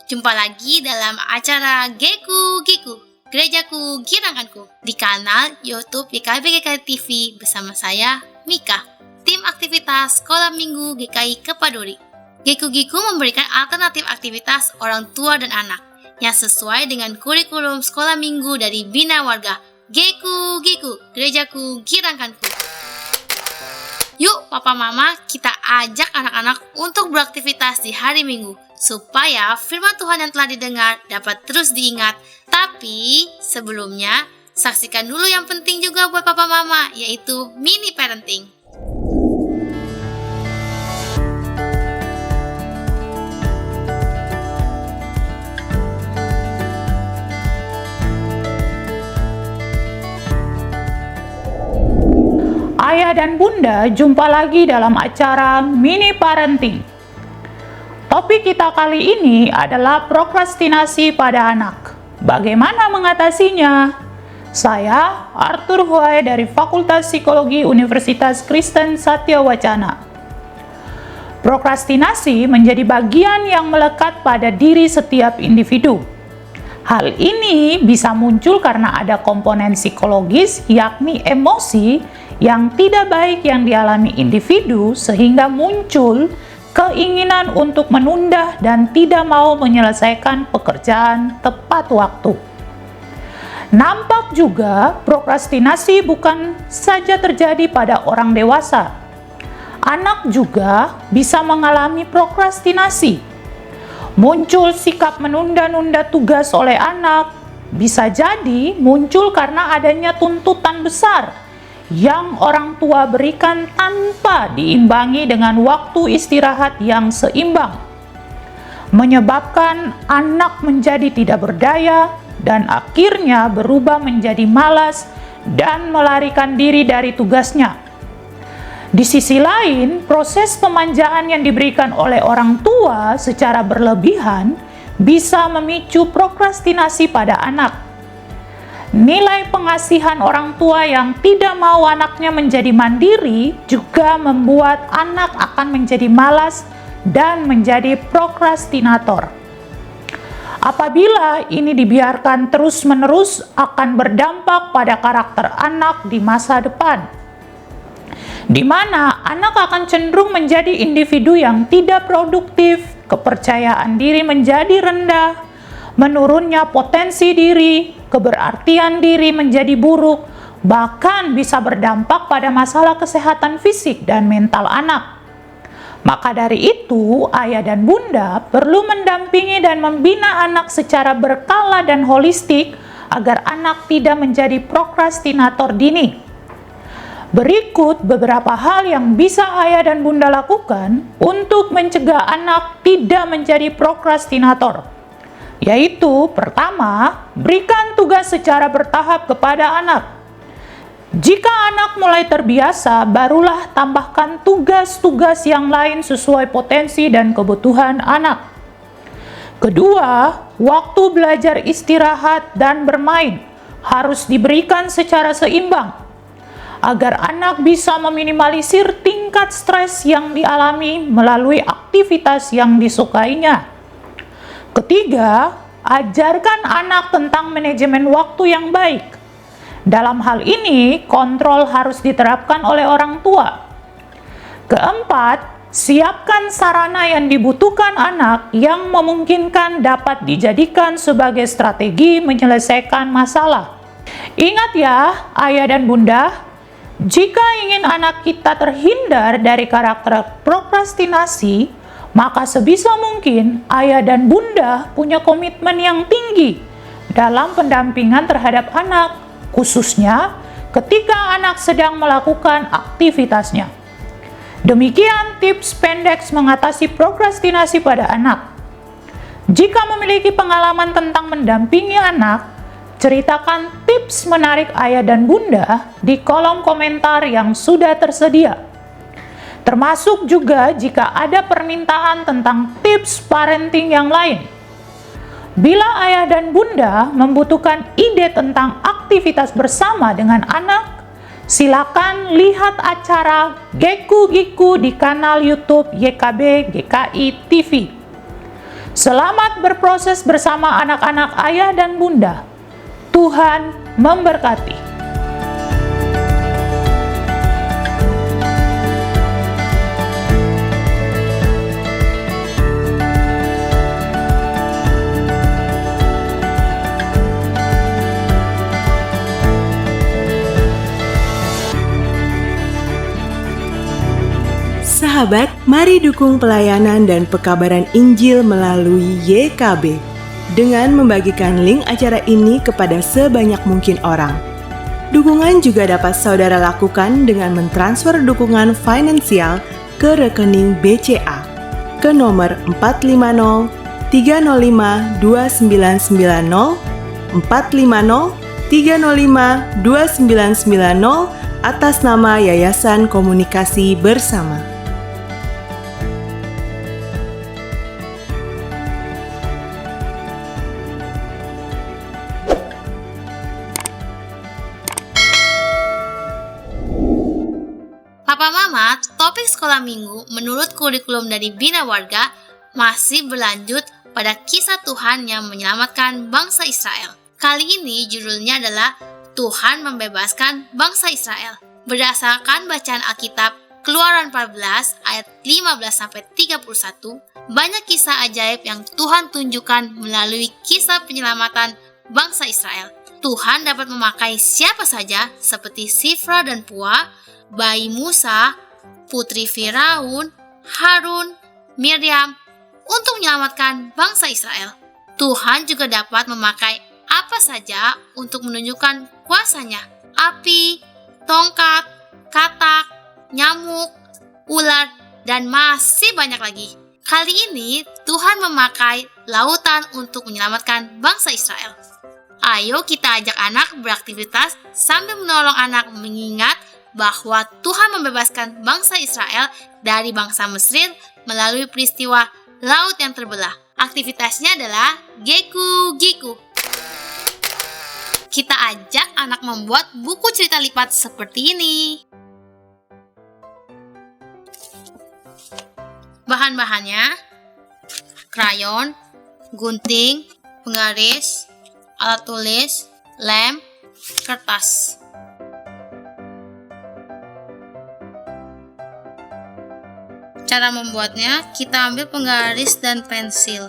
Jumpa lagi dalam acara Geku Giku, Gerejaku Giranganku, di kanal YouTube GKB GKI TV bersama saya, Mika, tim aktivitas Sekolah Minggu GKI Kepaduri. Geku Giku memberikan alternatif aktivitas orang tua dan anak yang sesuai dengan kurikulum Sekolah Minggu dari Bina Warga. Geku Giku, Gerejaku Giranganku. Yuk Papa Mama, kita ajak anak-anak untuk beraktivitas di hari Minggu supaya firman Tuhan yang telah didengar dapat terus diingat. Tapi sebelumnya, saksikan dulu yang penting juga buat Papa Mama, yaitu mini parenting. Ayah dan Bunda jumpa lagi dalam acara Mini Parenting. Topik kita kali ini adalah prokrastinasi pada anak. Bagaimana mengatasinya? Saya Arthur Huai dari Fakultas Psikologi Universitas Kristen Satya Wacana. Prokrastinasi menjadi bagian yang melekat pada diri setiap individu. Hal ini bisa muncul karena ada komponen psikologis, yakni emosi yang tidak baik yang dialami individu, sehingga muncul keinginan untuk menunda dan tidak mau menyelesaikan pekerjaan tepat waktu. Nampak juga prokrastinasi bukan saja terjadi pada orang dewasa. Anak juga bisa mengalami prokrastinasi. Muncul sikap menunda-nunda tugas oleh anak, bisa jadi muncul karena adanya tuntutan besar yang orang tua berikan tanpa diimbangi dengan waktu istirahat yang seimbang, menyebabkan anak menjadi tidak berdaya dan akhirnya berubah menjadi malas dan melarikan diri dari tugasnya. Di sisi lain, proses pemanjaan yang diberikan oleh orang tua secara berlebihan bisa memicu prokrastinasi pada anak. Nilai pengasihan orang tua yang tidak mau anaknya menjadi mandiri juga membuat anak akan menjadi malas dan menjadi prokrastinator. Apabila ini dibiarkan terus-menerus, akan berdampak pada karakter anak di masa depan, di mana anak akan cenderung menjadi individu yang tidak produktif, kepercayaan diri menjadi rendah, menurunnya potensi diri, keberartian diri menjadi buruk, bahkan bisa berdampak pada masalah kesehatan fisik dan mental anak. Maka dari itu, ayah dan bunda perlu mendampingi dan membina anak secara berkala dan holistik agar anak tidak menjadi prokrastinator dini. Berikut beberapa hal yang bisa ayah dan bunda lakukan untuk mencegah anak tidak menjadi prokrastinator. Yaitu, pertama, berikan tugas secara bertahap kepada anak. Jika anak mulai terbiasa, barulah tambahkan tugas-tugas yang lain sesuai potensi dan kebutuhan anak. Kedua, waktu belajar, istirahat, dan bermain harus diberikan secara seimbang, agar anak bisa meminimalisir tingkat stres yang dialami melalui aktivitas yang disukainya. Ketiga, ajarkan anak tentang manajemen waktu yang baik. Dalam hal ini, kontrol harus diterapkan oleh orang tua. Keempat, siapkan sarana yang dibutuhkan anak yang memungkinkan dapat dijadikan sebagai strategi menyelesaikan masalah. Ingat ya, ayah dan bunda, jika ingin anak kita terhindar dari karakter prokrastinasi, maka sebisa mungkin ayah dan bunda punya komitmen yang tinggi dalam pendampingan terhadap anak, khususnya ketika anak sedang melakukan aktivitasnya. Demikian tips pendek mengatasi prokrastinasi pada anak. Jika memiliki pengalaman tentang mendampingi anak, ceritakan tips menarik ayah dan bunda di kolom komentar yang sudah tersedia. Termasuk juga jika ada permintaan tentang tips parenting yang lain. Bila ayah dan bunda membutuhkan ide tentang aktivitas bersama dengan anak, silakan lihat acara Geku Giku di kanal YouTube YKB GKI TV. Selamat berproses bersama anak-anak ayah dan bunda. Tuhan memberkati. Sahabat, mari dukung pelayanan dan pekabaran Injil melalui YKB dengan membagikan link acara ini kepada sebanyak mungkin orang. Dukungan juga dapat saudara lakukan dengan mentransfer dukungan finansial ke rekening BCA ke nomor 450 305 2990 450 305 2990 atas nama Yayasan Komunikasi Bersama. Papa Mama, topik sekolah minggu menurut kurikulum dari Bina Warga masih berlanjut pada kisah Tuhan yang menyelamatkan bangsa Israel. Kali ini judulnya adalah Tuhan membebaskan bangsa Israel. Berdasarkan bacaan Alkitab Keluaran 14 ayat 15-31, banyak kisah ajaib yang Tuhan tunjukkan melalui kisah penyelamatan bangsa Israel. Tuhan dapat memakai siapa saja seperti Sifra dan Pua, bayi Musa, putri Firaun, Harun, Miriam untuk menyelamatkan bangsa Israel. Tuhan juga dapat memakai apa saja untuk menunjukkan kuasanya. Api, tongkat, katak, nyamuk, ular, dan masih banyak lagi. Kali ini Tuhan memakai lautan untuk menyelamatkan bangsa Israel. Ayo kita ajak anak beraktivitas sambil menolong anak mengingat bahwa Tuhan membebaskan bangsa Israel dari bangsa Mesir melalui peristiwa laut yang terbelah. Aktivitasnya adalah geku-giku. Kita ajak anak membuat buku cerita lipat seperti ini. Bahan-bahannya: krayon, gunting, penggaris, alat tulis, lem, kertas. Cara membuatnya, kita ambil penggaris dan pensil.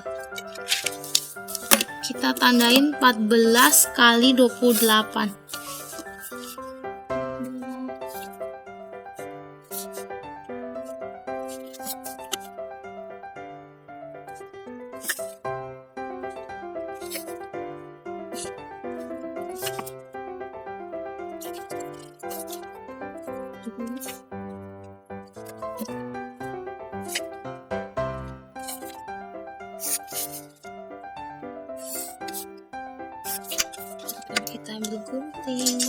Kita tandain 14 kali 28. Kita ambil gunting.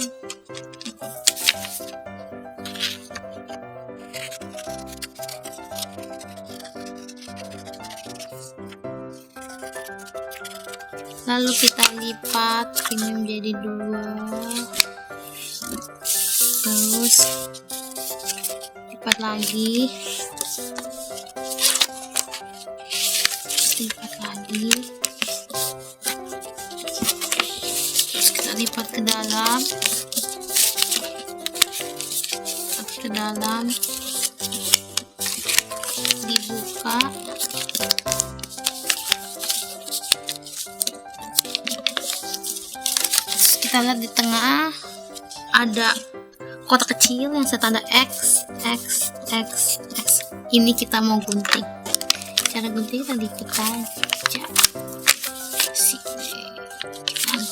Lalu kita lipat ini menjadi 2. Terus lipat lagi. Lipat lagi. Lipat ke dalam, dibuka, terus kita lihat di tengah ada kotak kecil yang setanda X. Ini kita mau gunting. Cara gunting tadi kita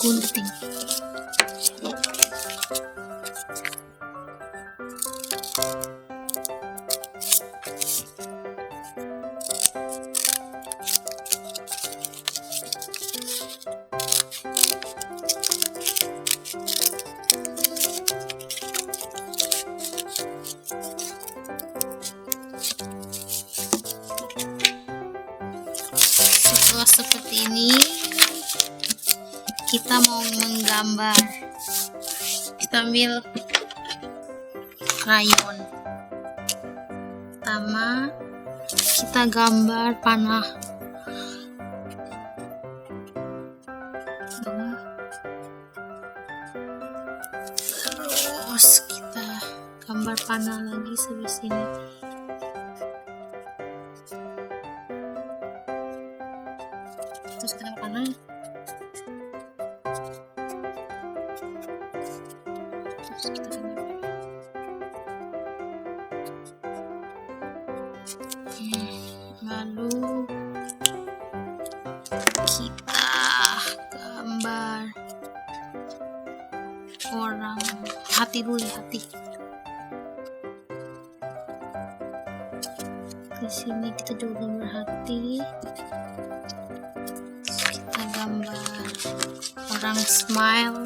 gunting. Setelah seperti ini, kita mau menggambar. Kita ambil krayon. Pertama, kita gambar panah. Terus kita gambar panah lagi sebelah sini. Terus kita panah. Terus kita gambar. Lalu kita gambar orang hati dulu ya, hati. Di sini kita juga gambar hati. Terus kita gambar orang smile.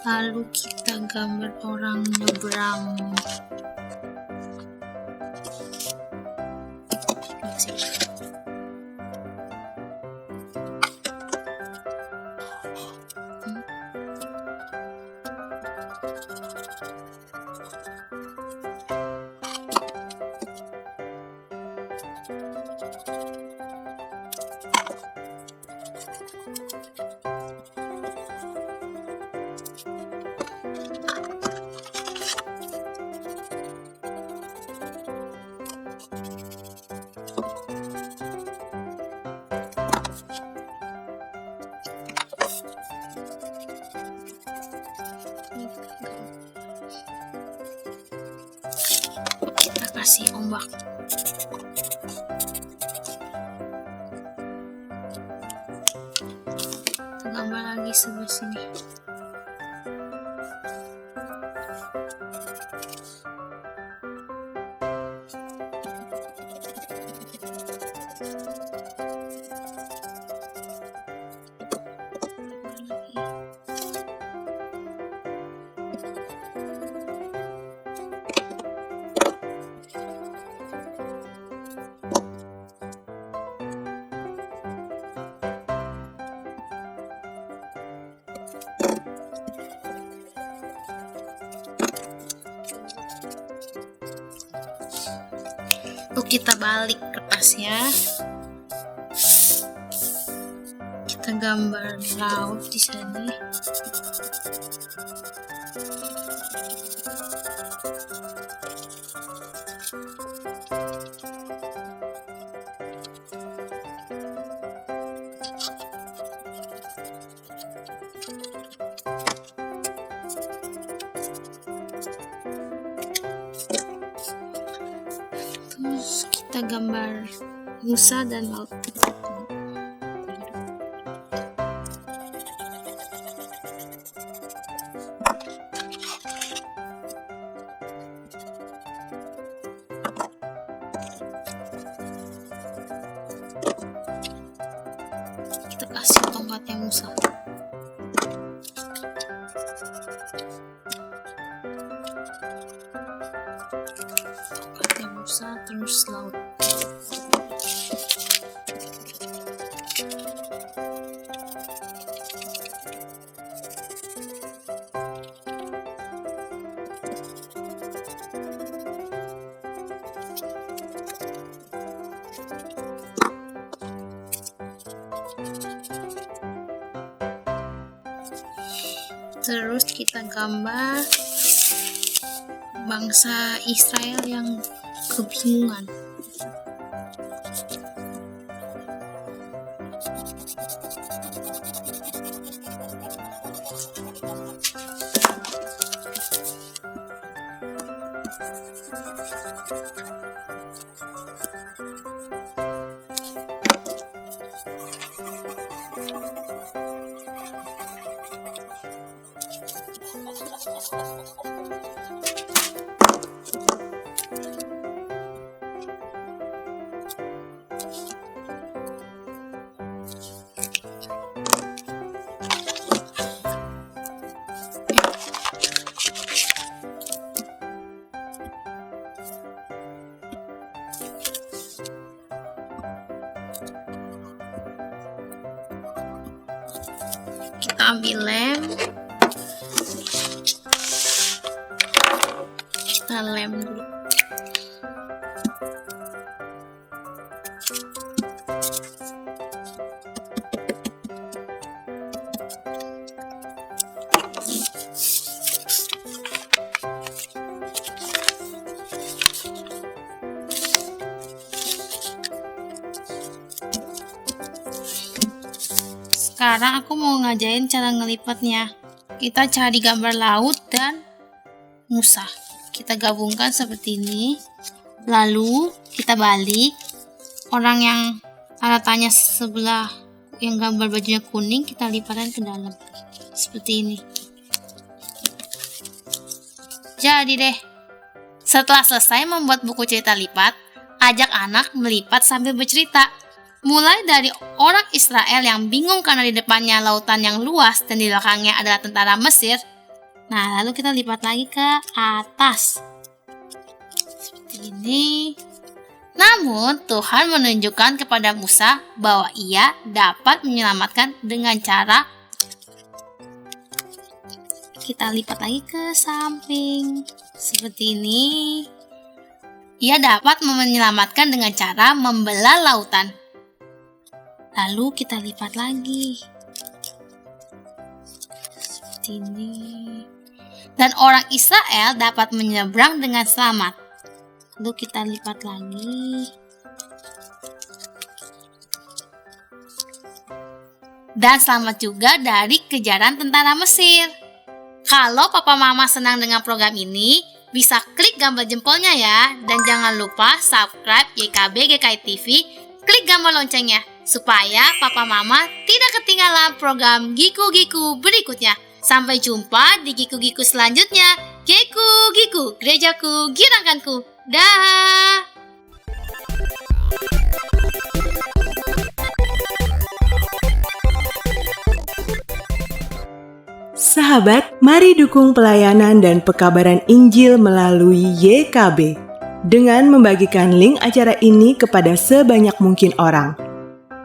Lalu kita gambar orang nyebrang. Kita kasih ombak. Kita gambar lagi sebelah sini. Lalu kita balik kertasnya. Kita gambar laut di sini. Terus kita gambar Nusa dan laut. Kita kasih tongkatnya Musa. Tongkatnya Musa terus laut. Terus kita gambar bangsa Israel yang kebingungan. Kita ambil lem. Kita lem dulu. Sekarang aku mau ngajarin cara ngelipatnya. Kita cari gambar laut dan Musa. Kita gabungkan seperti ini. Lalu kita balik. Orang yang tanda tanya sebelah yang gambar bajunya kuning, kita lipatkan ke dalam. Seperti ini. Jadi deh. Setelah selesai membuat buku cerita lipat, ajak anak melipat sambil bercerita. Mulai dari orang Israel yang bingung karena di depannya lautan yang luas dan di belakangnya adalah tentara Mesir. Nah, lalu kita lipat lagi ke atas. Seperti ini. Namun, Tuhan menunjukkan kepada Musa bahwa ia dapat menyelamatkan dengan cara kita lipat lagi ke samping. Seperti ini. Ia dapat menyelamatkan dengan cara membelah lautan. Lalu kita lipat lagi. Seperti ini. Dan orang Israel dapat menyeberang dengan selamat. Lalu kita lipat lagi. Dan selamat juga dari kejaran tentara Mesir. Kalau papa mama senang dengan program ini, bisa klik gambar jempolnya ya. Dan jangan lupa subscribe YKB GKI TV, klik gambar loncengnya. Supaya papa mama tidak ketinggalan program Giku-Giku berikutnya. Sampai jumpa di Giku-Giku selanjutnya. Giku-Giku, gerejaku, giranganku. Dah. Sahabat, mari dukung pelayanan dan pekabaran Injil melalui YKB dengan membagikan link acara ini kepada sebanyak mungkin orang.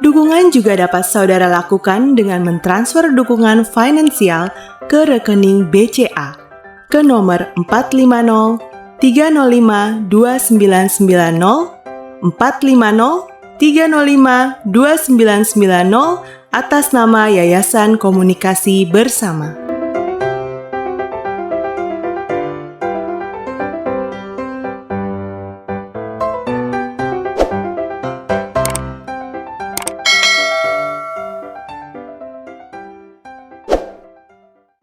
Dukungan juga dapat saudara lakukan dengan mentransfer dukungan finansial ke rekening BCA ke nomor 450 305 2990 450 305 2990 atas nama Yayasan Komunikasi Bersama.